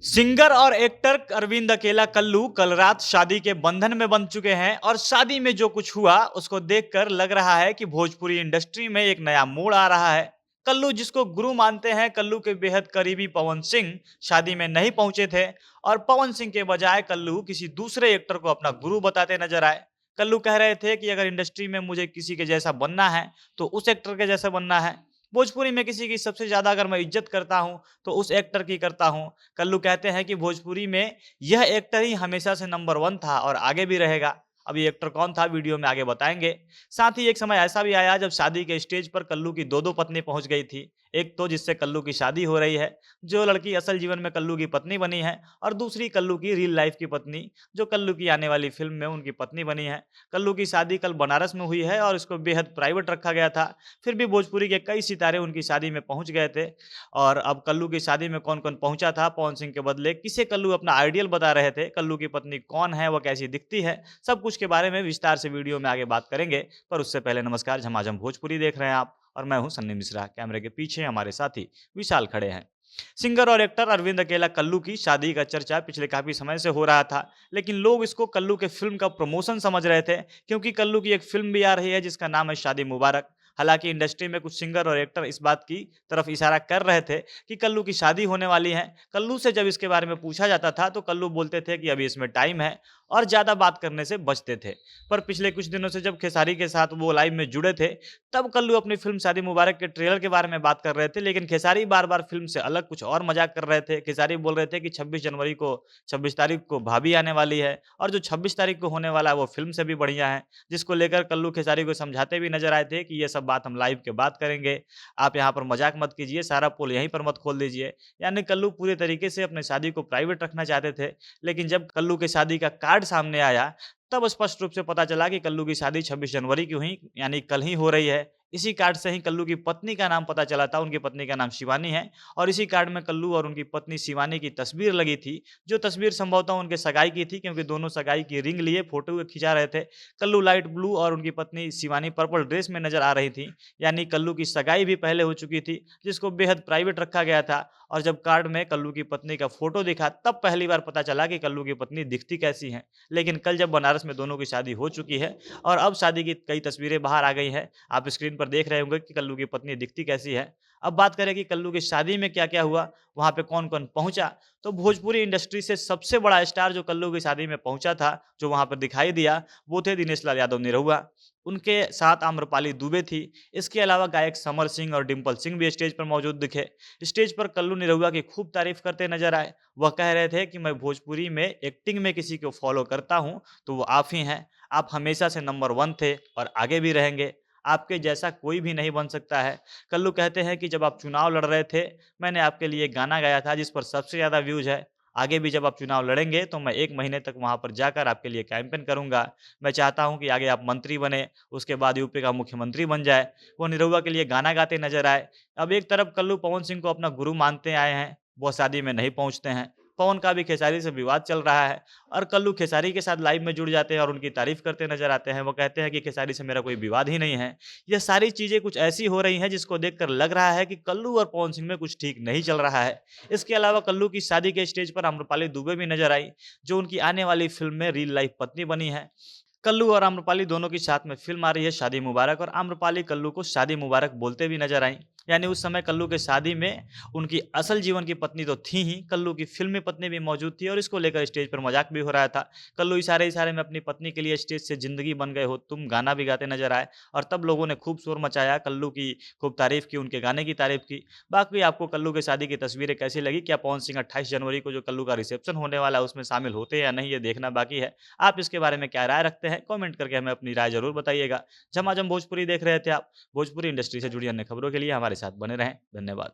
Singer और actor Arvind अकेला कल्लू कल रात शादी के बंधन में बंध चुके हैं और शादी में जो कुछ हुआ उसको देखकर लग रहा है कि भोजपुरी इंडस्ट्री में एक नया मोड़ आ रहा है। कल्लू जिसको गुरु मानते हैं, कल्लू के बेहद करीबी पवन सिंह शादी में नहीं पहुंचे थे और पवन सिंह के बजाय कल्लू किसी दूसरे एक्टर को अपना गुरु बताते नजर आए। कल्लू कह रहे थे कि अगर इंडस्ट्री में मुझे किसी के जैसा बनना है तो उस एक्टर के जैसा बनना है। भोजपुरी में किसी की सबसे ज्यादा अगर मैं इज्जत करता हूं तो उस एक्टर की करता हूं। कल्लू कहते हैं कि भोजपुरी में यह एक्टर ही हमेशा से नंबर वन था और आगे भी रहेगा। अब ये एक्टर कौन था वीडियो में आगे बताएंगे। साथ ही एक समय ऐसा भी आया जब शादी के स्टेज पर कल्लू की दो दो पत्नी पहुंच गई थी। एक तो जिससे कल्लू की शादी हो रही है, जो लड़की असल जीवन में कल्लू की पत्नी बनी है, और दूसरी कल्लू की रियल लाइफ की पत्नी, जो कल्लू की आने वाली फिल्म में उनकी पत्नी बनी है। कल्लू की शादी कल बनारस में हुई है और इसको बेहद प्राइवेट रखा गया था। फिर भी भोजपुरी के कई सितारे उनकी शादी में पहुंच गए थे। और अब कल्लू की शादी में कौन-कौन पहुँचा था, पवन सिंह के बदले किसे कल्लू अपना आइडियल बता रहे थे, कल्लू की पत्नी कौन है, वो कैसी दिखती है, सब कुछ के बारे में विस्तार से वीडियो में आगे बात करेंगे। पर उससे पहले नमस्कार, झमाझम भोजपुरी देख रहे हैं आप और मैं हूं सन्नी मिश्रा। कैमरे के पीछे हमारे साथी विशाल खड़े हैं। सिंगर और एक्टर अरविंद अकेला कल्लू की शादी का चर्चा पिछले काफी समय से हो रहा था, लेकिन लोग इसको कल्लू के फिल्म का प्रमोशन समझ रहे थे, क्योंकि कल्लू की एक फिल्म भी आ रही है जिसका नाम है शादी मुबारक। हालांकि इंडस्ट्री में कुछ सिंगर और एक्टर इस बात की तरफ इशारा कर रहे थे कि कल्लू की शादी होने वाली है। कल्लू से जब इसके बारे में पूछा जाता था तो कल्लू बोलते थे कि अभी इसमें टाइम है और ज्यादा बात करने से बचते थे। पर पिछले कुछ दिनों से जब खेसारी के साथ वो लाइव में जुड़े थे, तब कल्लू अपनी फिल्म शादी मुबारक के ट्रेलर के बारे में बात कर रहे थे, लेकिन खेसारी बार बार फिल्म से अलग कुछ और मजाक कर रहे थे। खेसारी बोल रहे थे कि 26 तारीख को भाभी आने वाली है और जो 26 तारीख को होने वाला है वो फिल्म से भी बढ़िया है, जिसको लेकर कल्लू खेसारी को समझाते भी नजर आए थे कि ये सब बात हम लाइव के बाद करेंगे, आप यहाँ पर मजाक मत कीजिए, सारा पोल यहीं पर मत खोल दीजिए। यानी कल्लू पूरे तरीके से अपने शादी को प्राइवेट रखना चाहते थे। लेकिन जब कल्लू के शादी का कार्ड सामने आया, तब स्पष्ट रूप से पता चला कि कल्लू की शादी 26 जनवरी की हुई, यानी कल ही हो रही है। इसी कार्ड से ही कल्लू की पत्नी का नाम पता चला था, उनकी पत्नी का नाम शिवानी है और इसी कार्ड में कल्लू और उनकी पत्नी शिवानी की तस्वीर लगी थी, जो तस्वीर संभवतः उनके सगाई की थी, क्योंकि दोनों सगाई की रिंग लिए फोटो खिंचा रहे थे। कल्लू लाइट ब्लू और उनकी पत्नी शिवानी पर्पल ड्रेस में नजर आ रही थी, यानी कल्लू की सगाई भी पहले हो चुकी थी, जिसको बेहद प्राइवेट रखा गया था। और जब कार्ड में कल्लू की पत्नी का फोटो दिखा, तब पहली बार पता चला कि कल्लू की पत्नी दिखती कैसी है। लेकिन कल जब बनारस में दोनों की शादी हो चुकी है और अब शादी की कई तस्वीरें बाहर आ गई हैं, आप स्क्रीन पर देख रहे होंगे कि कल्लू की पत्नी दिखती कैसी है। अब बात करें कि कल्लू की शादी में क्या-क्या हुआ, वहाँ पे कौन-कौन पहुँचा, तो भोजपुरी इंडस्ट्री से सबसे बड़ा स्टार जो कल्लू की शादी में पहुँचा था, जो वहाँ पर दिखाई दिया, वो थे दिनेश लाल यादव निरहुआ। उनके साथ आम्रपाली दुबे थी। इसके अलावा गायक समर सिंह और डिम्पल सिंह भी स्टेज पर मौजूद दिखे। स्टेज पर कल्लू निरहुआ की खूब तारीफ करते नजर आए। वह कह रहे थे कि मैं भोजपुरी में एक्टिंग में किसी को फॉलो करता हूँ तो वो आप ही हैं। आप हमेशा से नंबर वन थे और आगे भी रहेंगे। आपके जैसा कोई भी नहीं बन सकता है। कल्लू कहते हैं कि जब आप चुनाव लड़ रहे थे, मैंने आपके लिए गाना गाया था जिस पर सबसे ज़्यादा व्यूज़ है। आगे भी जब आप चुनाव लड़ेंगे तो मैं 1 महीने तक वहाँ पर जाकर आपके लिए कैंपेन करूँगा। मैं चाहता हूँ कि आगे आप मंत्री बने, उसके बाद यूपी का मुख्यमंत्री बन जाए। वो निरहुआ के लिए गाना गाते नज़र आए। अब एक तरफ कल्लू पवन सिंह को अपना गुरु मानते आए हैं, वो शादी में नहीं पहुँचते हैं। पवन का भी खेसारी से विवाद चल रहा है और कल्लू खेसारी के साथ लाइव में जुड़ जाते हैं और उनकी तारीफ करते नज़र आते हैं। वो कहते हैं कि खेसारी से मेरा कोई विवाद ही नहीं है। ये सारी चीज़ें कुछ ऐसी हो रही हैं जिसको देखकर लग रहा है कि कल्लू और पवन सिंह में कुछ ठीक नहीं चल रहा है। इसके अलावा कल्लू की शादी के स्टेज पर आम्रपाली दुबे भी नजर आई, जो उनकी आने वाली फ़िल्म में रियल लाइफ पत्नी बनी है। कल्लू और आम्रपाली दोनों की साथ में फ़िल्म आ रही है शादी मुबारक, और आम्रपाली कल्लू को शादी मुबारक बोलते भी नजर आईं। यानी उस समय कल्लू के शादी में उनकी असल जीवन की पत्नी तो थी ही, कल्लू की फ़िल्मी पत्नी भी मौजूद थी और इसको लेकर स्टेज पर मज़ाक भी हो रहा था। कल्लू इशारे-इशारे में अपनी पत्नी के लिए स्टेज से ज़िंदगी बन गए हो तुम गाना भी गाते नजर आए और तब लोगों ने खूब शोर मचाया, कल्लू की खूब तारीफ़ की, उनके गाने की तारीफ़ की। बाकी आपको कल्लू के शादी की तस्वीरें कैसी लगी? क्या पवन सिंह 28 जनवरी को जो कल्लू का रिसेप्शन होने वाला है उसमें शामिल होते हैं या नहीं, ये देखना बाकी है। आप इसके बारे में क्या राय रखते हैं? कमेंट करके हमें अपनी राय ज़रूर बताइएगा। झमाझम भोजपुरी देख रहे थे आप। भोजपुरी इंडस्ट्री से जुड़ी अन्य खबरों के लिए हमारे साथ बने रहें। धन्यवाद।